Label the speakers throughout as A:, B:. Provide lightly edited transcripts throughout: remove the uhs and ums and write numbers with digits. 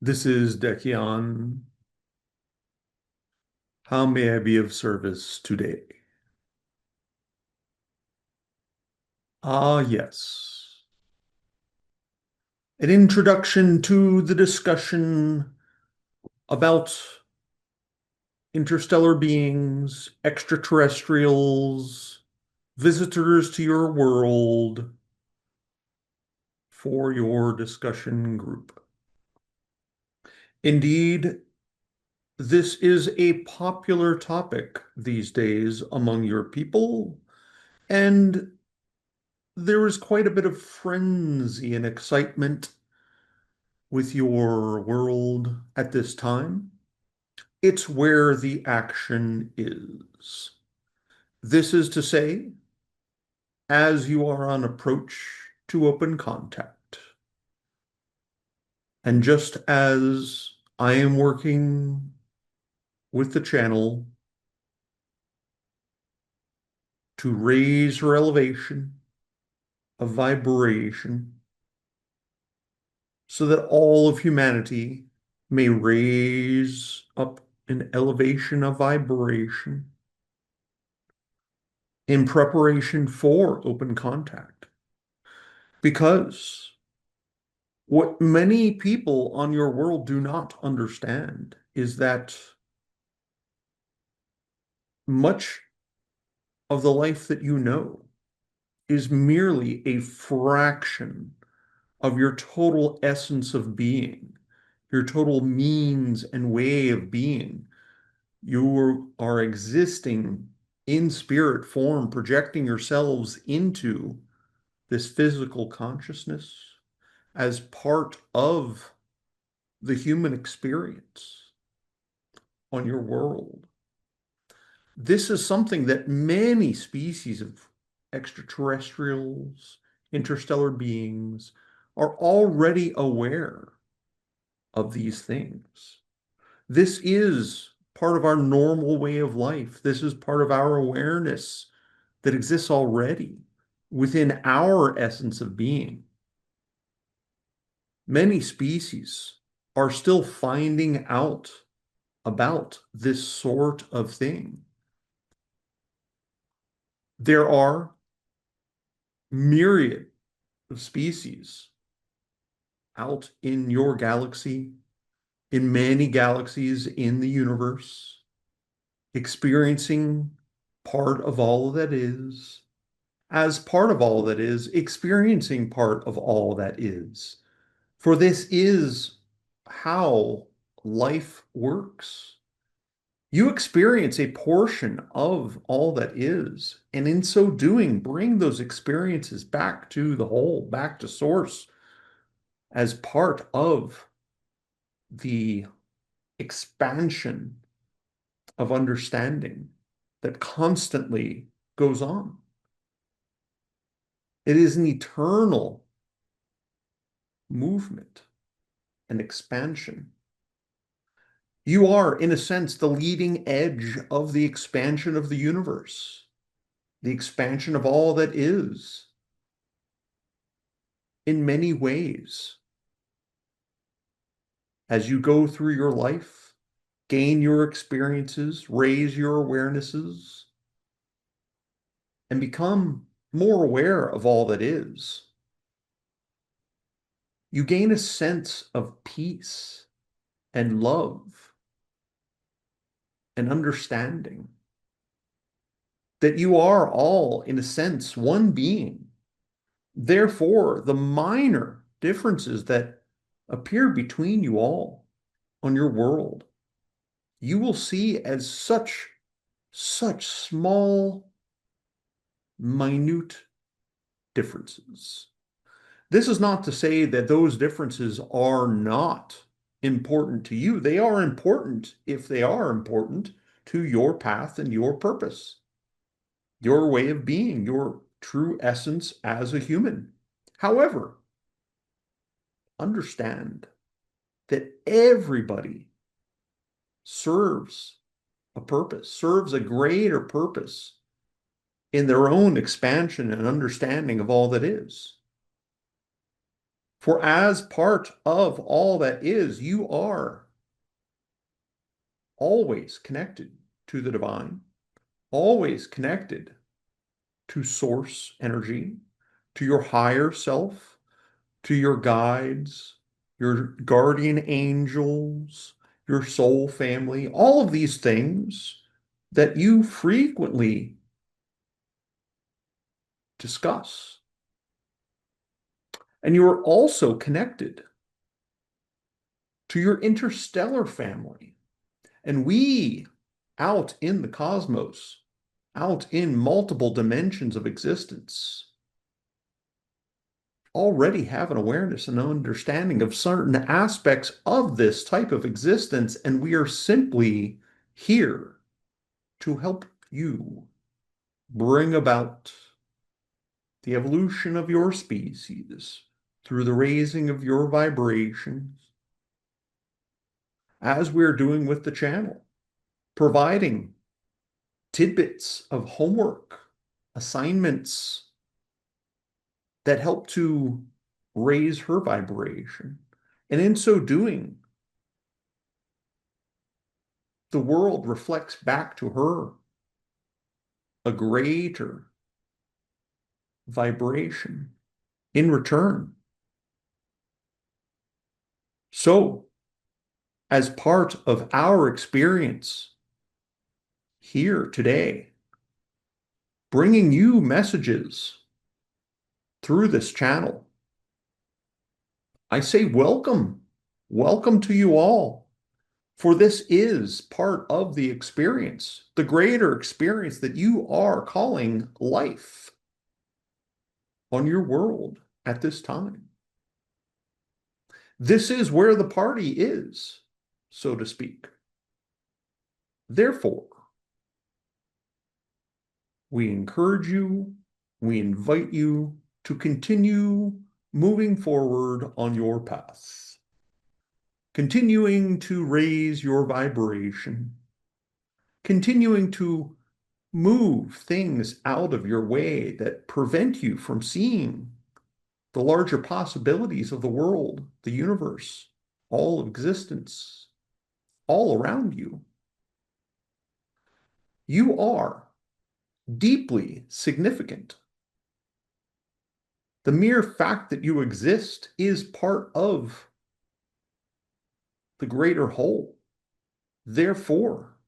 A: This is Dekion. How may I be of service today? Ah, yes. An introduction to the discussion about interstellar beings, extraterrestrials, visitors to your world for your discussion group. Indeed, this is a popular topic these days among your people, and there is quite a bit of frenzy and excitement with your world at this time. It's where the action is. This is to say, as you are on approach to open contact, and just as I am working with the channel to raise her elevation of vibration so that all of humanity may raise up an elevation of vibration in preparation for open contact. Because what many people on your world do not understand is that much of the life that you know is merely a fraction of your total essence of being, your total means and way of being. You are existing in spirit form, projecting yourselves into this physical consciousness as part of the human experience on your world. This is something that many species of extraterrestrials, interstellar beings are already aware of these things. This is part of our normal way of life. This is part of our awareness that exists already within our essence of being. Many species are still finding out about this sort of thing. There are myriad of species out in your galaxy, in many galaxies in the universe, experiencing part of all that is, as part of all that is, experiencing part of all that is. For this is how life works. You experience a portion of all that is, and in so doing, bring those experiences back to the whole, back to source, as part of the expansion of understanding that constantly goes on. It is an eternal movement and expansion. You are, in a sense, the leading edge of the expansion of the universe, the expansion of all that is in many ways. As you go through your life, gain your experiences, raise your awarenesses, and become more aware of all that is, you gain a sense of peace and love and understanding that you are all, in a sense, one being. Therefore, the minor differences that appear between you all on your world, you will see as such small, minute differences. This is not to say that those differences are not important to you. They are important if they are important to your path and your purpose, your way of being, your true essence as a human. However, understand that everybody serves a purpose, serves a greater purpose in their own expansion and understanding of all that is. For as part of all that is, you are always connected to the divine, always connected to source energy, to your higher self, to your guides, your guardian angels, your soul family, all of these things that you frequently discuss. And you are also connected to your interstellar family. And we, out in the cosmos, out in multiple dimensions of existence, already have an awareness and understanding of certain aspects of this type of existence, and we are simply here to help you bring about the evolution of your species through the raising of your vibrations, as we're doing with the channel, providing tidbits of homework, assignments that help to raise her vibration. And in so doing, the world reflects back to her a greater vibration in return. So, as part of our experience here today, bringing you messages through this channel, I say welcome. Welcome to you all. For this is part of the experience, the greater experience that you are calling life on your world at this time. This is where the party is, so to speak. Therefore, we encourage you, we invite you to continue moving forward on your path, continuing to raise your vibration, continuing to move things out of your way that prevent you from seeing the larger possibilities of the world, the universe, all of existence, all around you. You are deeply significant. The mere fact that you exist is part of the greater whole. Therefore,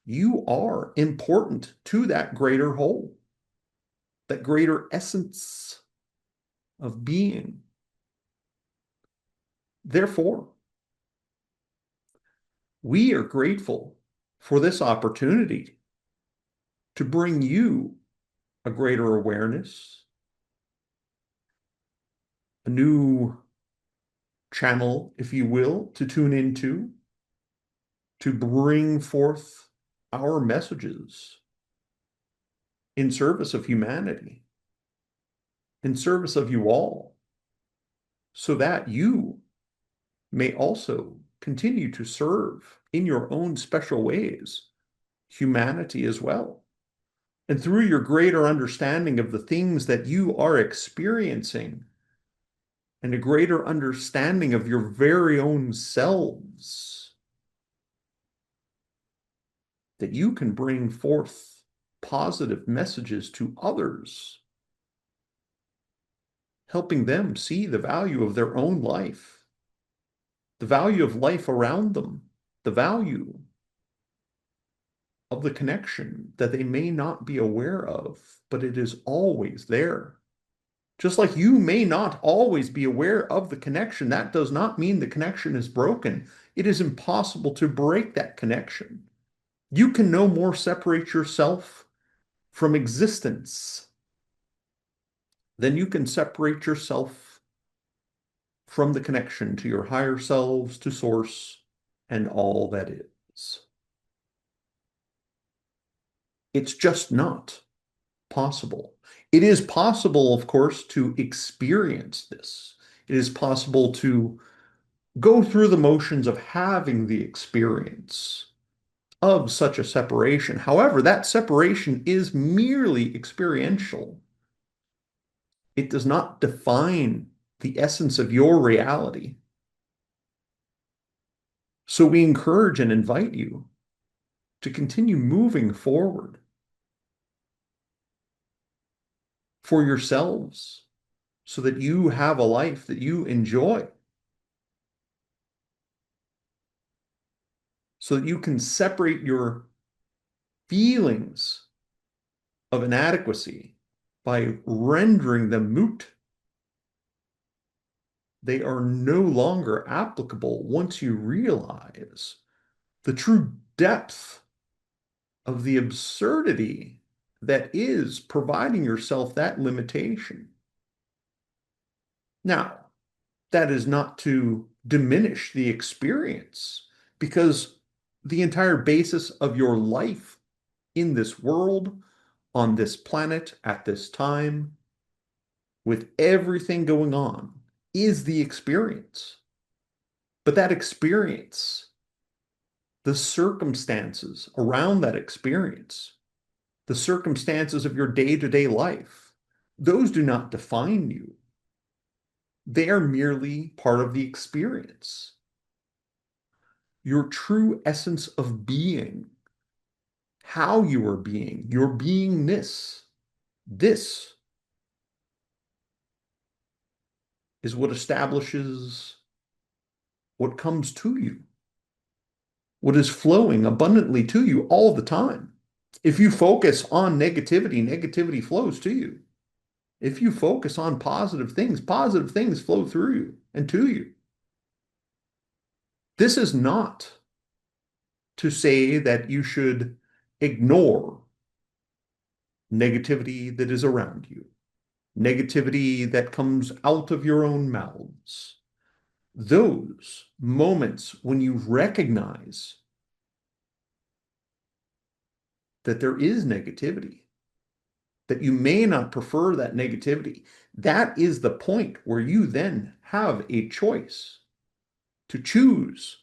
A: you are important to that greater whole, that greater essence of being. Therefore, we are grateful for this opportunity to bring you a greater awareness, a new channel, if you will, to tune into, to bring forth our messages in service of humanity, in service of you all, so that you may also continue to serve in your own special ways humanity as well. And through your greater understanding of the things that you are experiencing and a greater understanding of your very own selves, that you can bring forth positive messages to others, helping them see the value of their own life, the value of life around them, the value of the connection that they may not be aware of, but it is always there. Just like you may not always be aware of the connection, that does not mean the connection is broken. It is impossible to break that connection. You can no more separate yourself from existence than you can separate yourself from the connection to your higher selves, to source, and all that is. It's just not possible. It is possible, of course, to experience this. It is possible to go through the motions of having the experience of such a separation. However, that separation is merely experiential. It does not define the essence of your reality. So we encourage and invite you to continue moving forward for yourselves so that you have a life that you enjoy, so that you can separate your feelings of inadequacy by rendering them moot. They are no longer applicable once you realize the true depth of the absurdity that is providing yourself that limitation. Now, that is not to diminish the experience, because the entire basis of your life in this world, on this planet, at this time, with everything going on, is the experience. But that experience, the circumstances around that experience, the circumstances of your day-to-day life, those do not define you. They are merely part of the experience. Your true essence of being, how you are being, your beingness, this is what establishes what comes to you, what is flowing abundantly to you all the time. If you focus on negativity, negativity flows to you. If you focus on positive things flow through you and to you. This is not to say that you should ignore negativity that is around you, negativity that comes out of your own mouths. Those moments when you recognize that there is negativity, that you may not prefer that negativity, that is the point where you then have a choice to choose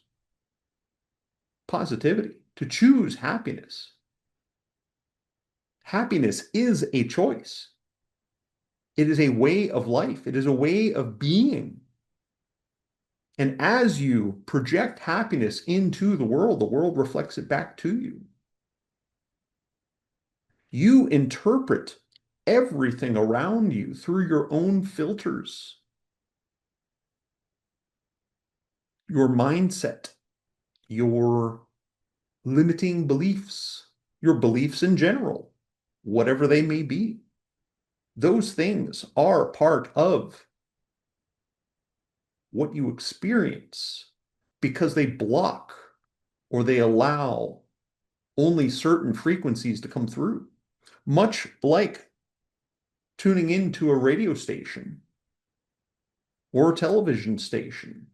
A: positivity, to choose happiness. Happiness is a choice. It is a way of life. It is a way of being. And as you project happiness into the world reflects it back to you. You interpret everything around you through your own filters, your mindset, your limiting beliefs, your beliefs in general, whatever they may be. Those things are part of what you experience because they block or they allow only certain frequencies to come through. Much like tuning into a radio station or a television station.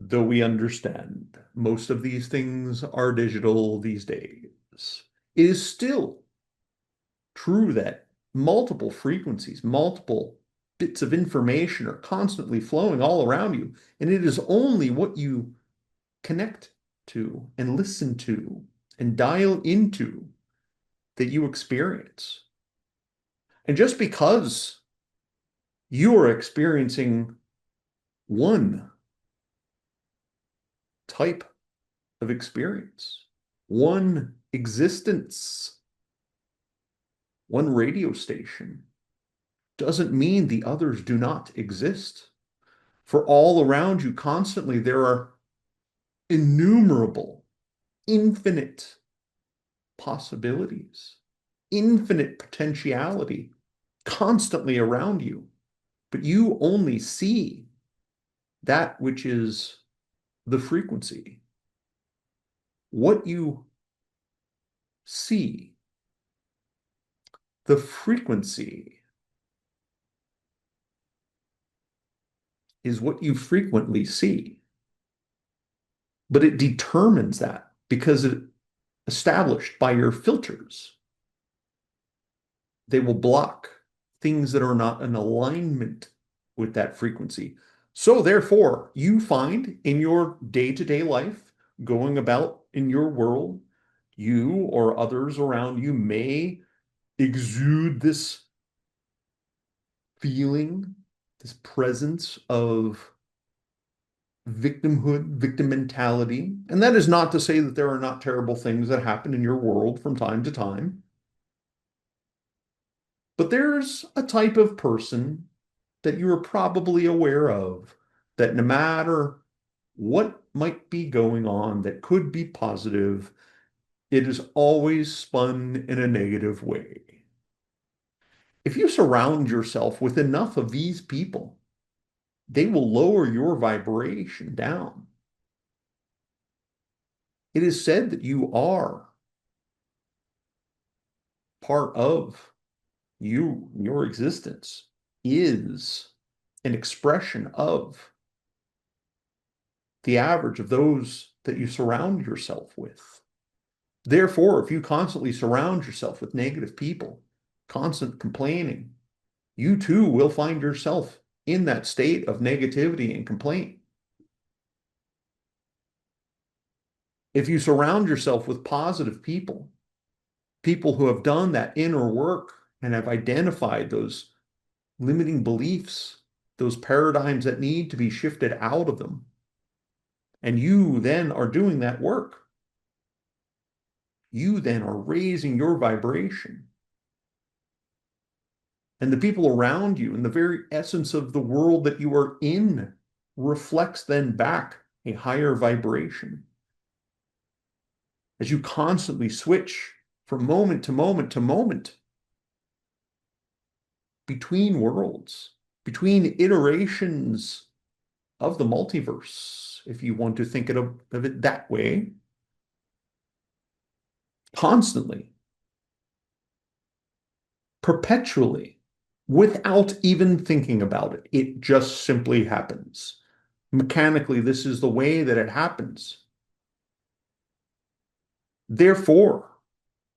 A: Though we understand most of these things are digital these days, it is still true that multiple frequencies, multiple bits of information are constantly flowing all around you, and it is only what you connect to and listen to and dial into that you experience. And just because you are experiencing one type of experience, one existence, one radio station, doesn't mean the others do not exist. For all around you constantly, there are innumerable, infinite possibilities, infinite potentiality constantly around you. But you only see that which is the frequency. What you see, the frequency, is what you frequently see. But it determines that because it established by your filters. They will block things that are not in alignment with that frequency. So therefore, you find in your day-to-day life, going about in your world, you or others around you may exude this feeling this presence of victimhood, victim mentality. And that is not to say that there are not terrible things that happen in your world from time to time, but there's a type of person that you are probably aware of that no matter what might be going on that could be positive, it is always spun in a negative way. If you surround yourself with enough of these people, they will lower your vibration down. It is said that you are part of you, your existence is an expression of the average of those that you surround yourself with. Therefore, if you constantly surround yourself with negative people, constant complaining, you too will find yourself in that state of negativity and complaint. If you surround yourself with positive people, people who have done that inner work and have identified those limiting beliefs, those paradigms that need to be shifted out of them, and you then are doing that work, you then are raising your vibration. And the people around you and the very essence of the world that you are in reflects then back a higher vibration. As you constantly switch from moment to moment to moment between worlds, between iterations of the multiverse, if you want to think of it that way, constantly, perpetually, without even thinking about it. It just simply happens. Mechanically, this is the way that it happens. Therefore,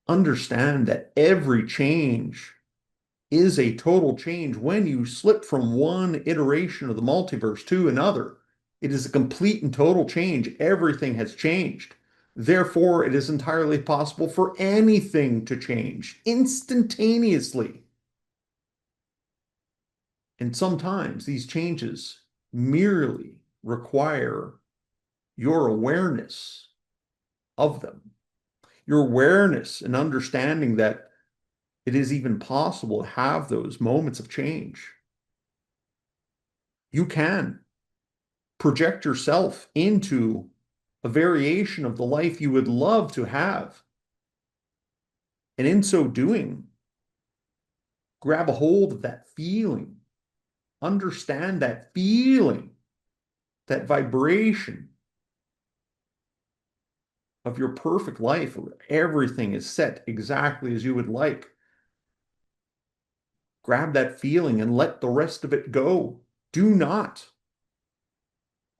A: understand that every change is a total change. When you slip from one iteration of the multiverse to another, it is a complete and total change. Everything has changed. Therefore, it is entirely possible for anything to change instantaneously. And sometimes these changes merely require your awareness of them, your awareness and understanding that it is even possible to have those moments of change. You can project yourself into a variation of the life you would love to have. And in so doing, grab a hold of that feeling, understand that feeling, that vibration of your perfect life where everything is set exactly as you would like. Grab that feeling and let the rest of it go. Do not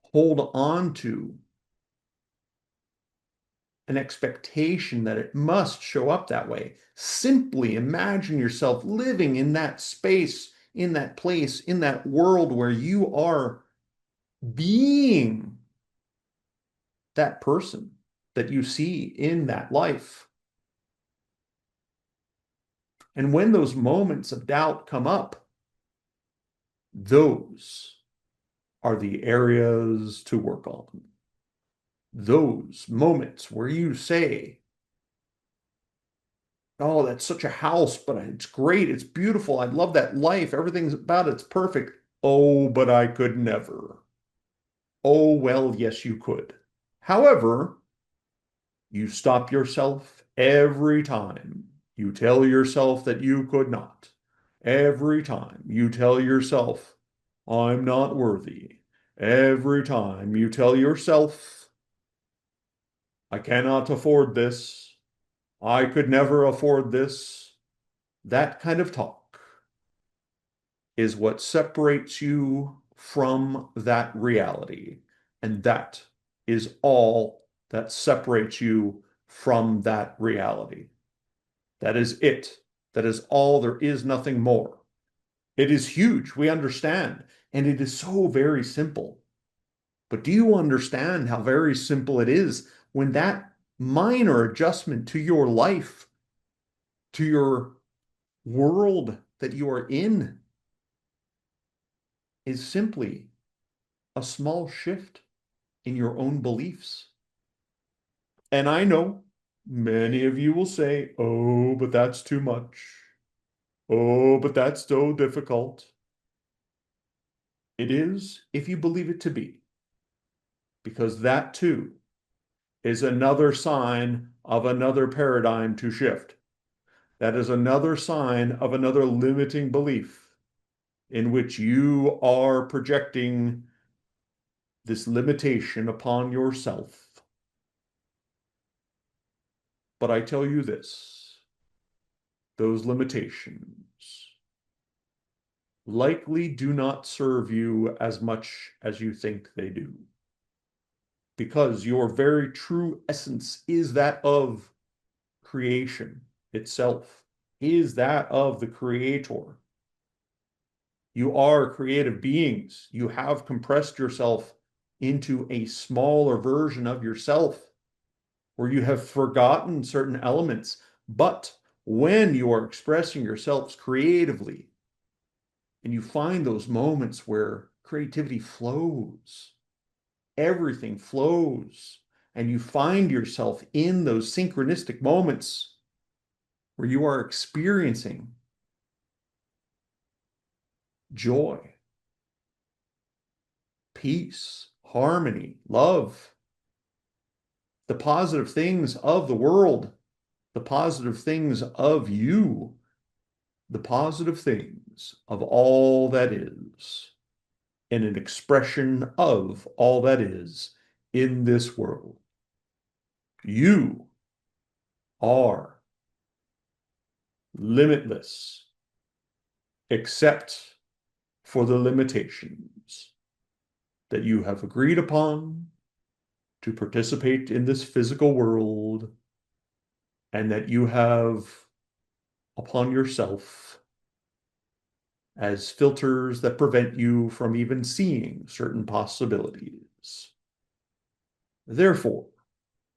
A: hold on to an expectation that it must show up that way. Simply imagine yourself living in that space, in that place, in that world where you are being that person that you see in that life. And when those moments of doubt come up, those are the areas to work on. Those moments where you say, oh, that's such a house, but it's great. It's beautiful. I love that life. Everything's about it's perfect. Oh, but I could never. Oh, well, yes, you could. However, you stop yourself every time you tell yourself that you could not. Every time you tell yourself, I'm not worthy. Every time you tell yourself, I cannot afford this. I could never afford this. That kind of talk is what separates you from that reality. And that is all that separates you from that reality. That is it. That is all. There is nothing more. It is huge. We understand. And it is so very simple. But do you understand how very simple it is when that minor adjustment to your life, to your world that you are in, is simply a small shift in your own beliefs. And I know many of you will say, oh, but that's too much. Oh, but that's so difficult. It is if you believe it to be, because that too is another sign of another paradigm to shift. That is another sign of another limiting belief in which you are projecting this limitation upon yourself. But I tell you this, those limitations likely do not serve you as much as you think they do, because your very true essence is that of creation itself, is that of the creator. You are creative beings. You have compressed yourself into a smaller version of yourself where you have forgotten certain elements. But when you are expressing yourselves creatively and you find those moments where creativity flows, everything flows, and you find yourself in those synchronistic moments where you are experiencing joy, peace, harmony, love, the positive things of the world, the positive things of you, the positive things of all that is, and an expression of all that is in this world. You are limitless, except for the limitations that you have agreed upon to participate in this physical world and that you have upon yourself as filters that prevent you from even seeing certain possibilities. Therefore,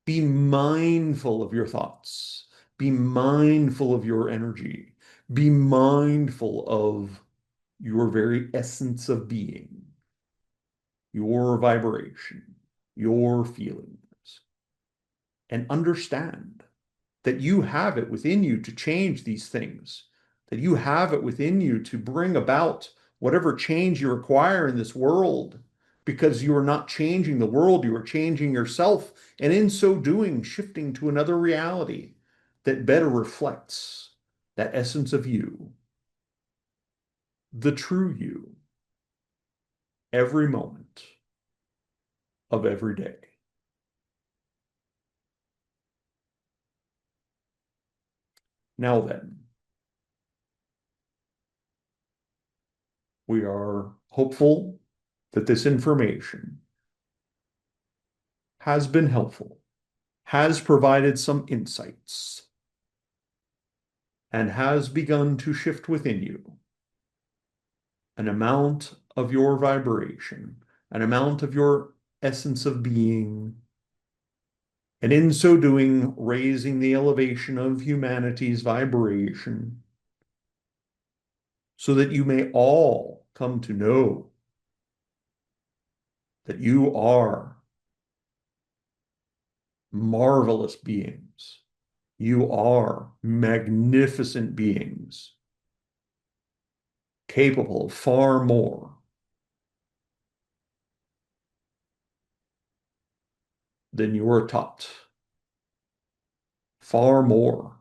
A: be mindful of your thoughts. Be mindful of your energy. Be mindful of your very essence of being, your vibration, your feelings, and understand that you have it within you to change these things, that you have it within you to bring about whatever change you require in this world, because you are not changing the world, you are changing yourself, and in so doing, shifting to another reality that better reflects that essence of you, the true you, every moment of every day. Now then, we are hopeful that this information has been helpful, has provided some insights, and has begun to shift within you an amount of your vibration, an amount of your essence of being, and in so doing, raising the elevation of humanity's vibration so that you may all come to know that you are marvelous beings. You are magnificent beings, capable of far more than you are taught, far more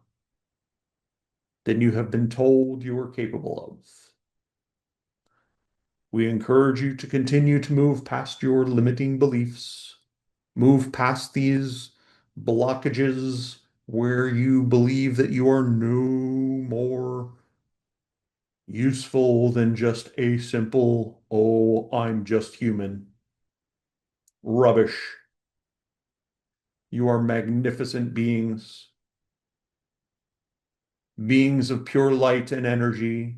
A: than you have been told you are capable of. We encourage you to continue to move past your limiting beliefs, move past these blockages where you believe that you are no more useful than just a simple, oh, I'm just human. Rubbish. You are magnificent beings, beings of pure light and energy,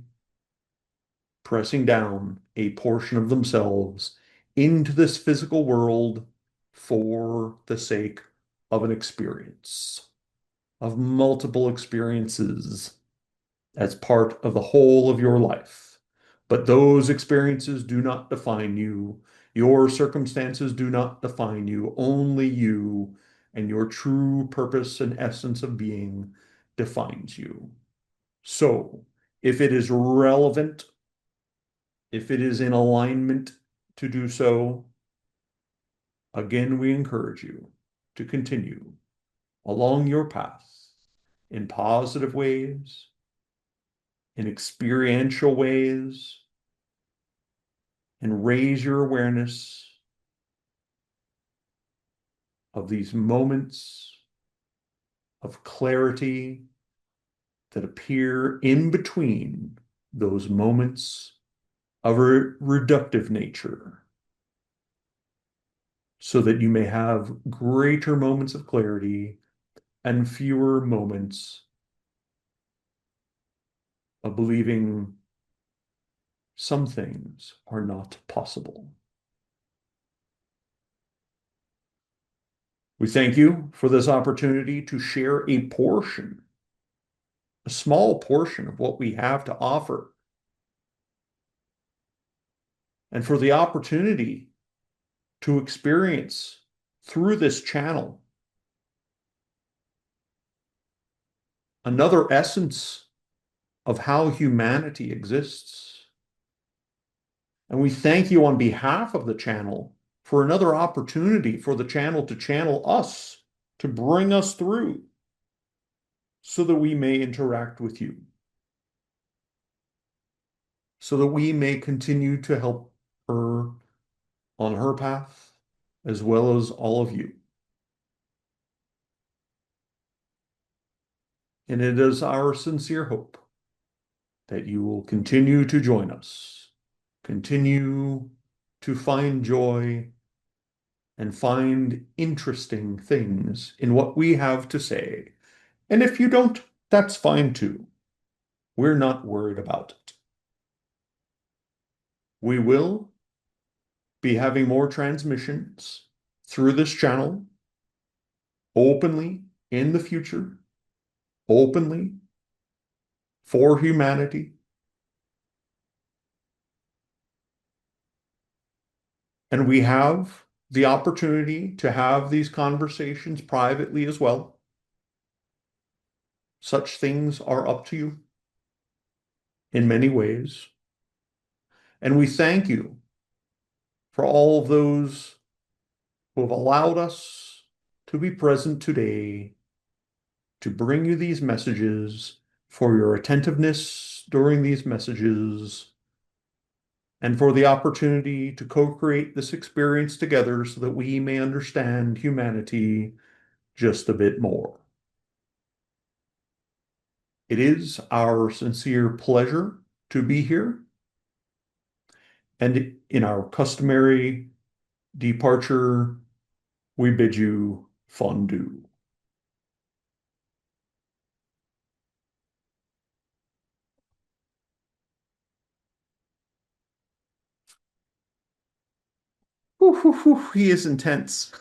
A: pressing down a portion of themselves into this physical world for the sake of an experience, of multiple experiences as part of the whole of your life. But those experiences do not define you. Your circumstances do not define you. Only you and your true purpose and essence of being defines you. So, if it is relevant, if it is in alignment to do so, again, we encourage you to continue along your path in positive ways, in experiential ways, and raise your awareness of these moments of clarity that appear in between those moments of a reductive nature, so that you may have greater moments of clarity and fewer moments of believing some things are not possible. We thank you for this opportunity to share a small portion of what we have to offer, and for the opportunity to experience through this channel another essence of how humanity exists. And we thank you on behalf of the channel for another opportunity for the channel to channel us, to bring us through, so that we may interact with you, so that we may continue to help her on her path, as well as all of you. And it is our sincere hope that you will continue to join us, continue to find joy and find interesting things in what we have to say. And if you don't, that's fine too. We're not worried about it. We will be having more transmissions through this channel openly in the future, openly for humanity. And we have the opportunity to have these conversations privately as well. Such things are up to you in many ways. And we thank you for all of those who have allowed us to be present today to bring you these messages, for your attentiveness during these messages, and for the opportunity to co-create this experience together so that we may understand humanity just a bit more. It is our sincere pleasure to be here, and in our customary departure, we bid you fondue. Whew, whew, whew, he is intense.